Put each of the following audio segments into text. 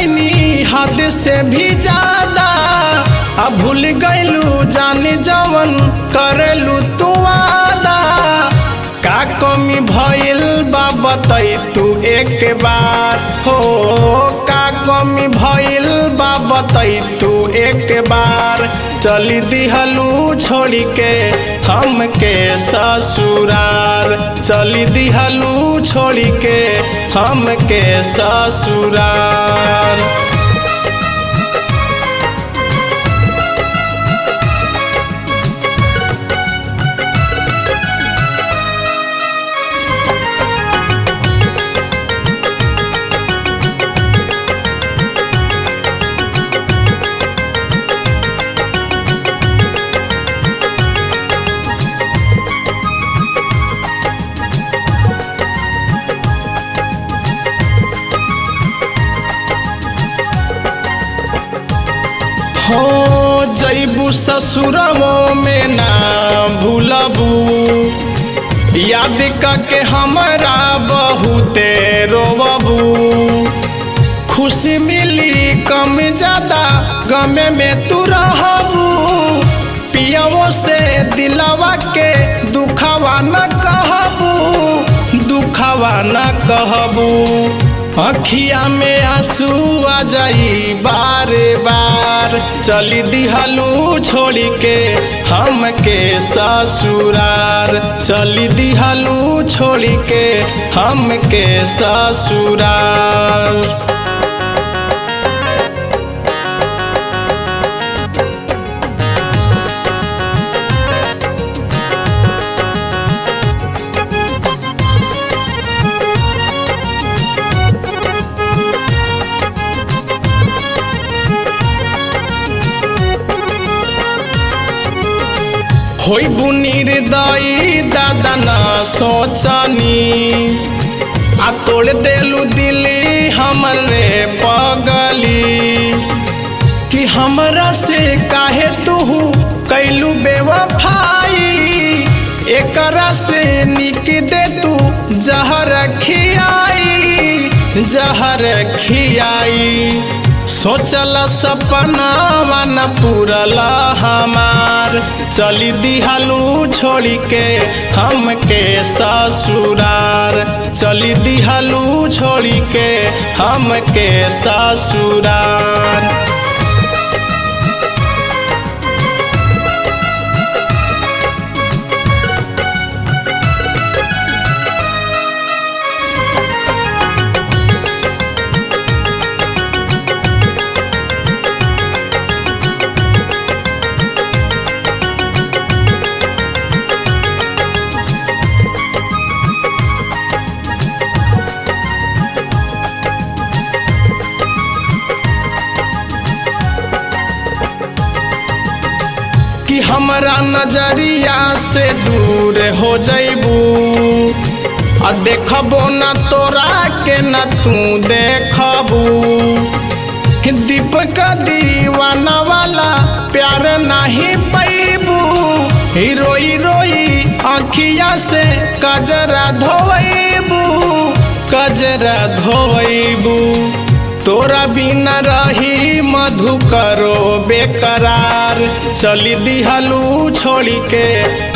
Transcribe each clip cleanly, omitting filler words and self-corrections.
कैनी हद से भी ज्यादा, अब भूल गईलू जाने जवन करेलू तू वादा। का कमी भइल बा बतई तू एक बार हो, का कमी भइल बा बतई तू एक बार। चली दिहलू छोड़ी के हमके ससुरार, चली दिहलू छोड़ी के हमके ससुरार। हो जईबू ससुरवो में ना भूलबू, याद करके हमरा बहुते रोवबू। खुशी मिली कम ज्यादा गम में तू रहबू, पियावो से दिलवा के दुखवा न कहबू, दुखवा न कहबू। अखिया में आंसू आ जाई बारे बार, चली दिहलू छोड़ी के हमके ससुरार, चली दिहलू छोड़ी के हमके ससुरार। होई बुनीर दाई दादा ना सोचनी, आ तोड़ देलू दिली हमरे पगली। कि हमरा से काहे तू कैलू बेवफाई, एकरा से निक दे तू जहर खियाई, जहर खियाई। सोचल सपना न पूरल हमार, चली दिहलू छोड़ी के हमके ससुरार, चली दिहलू छोड़ी के हमके ससुरार। कि हमरा नजरिया से दूर हो जईबू, आ देखबो न तोरा के न तू देखबू। दीपक दीवाना वाला प्यार नहीं पैबू, रोई रोई आँखिया से कजरा धोइबू, कजरा धोइबू। तोरा बिना रही मधुकरो बेकरार, चली दिहलू छोड़ी के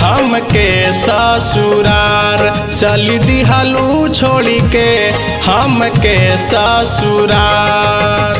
हमके ससुरार, चली दिहलू छोड़ी के हमके ससुरार।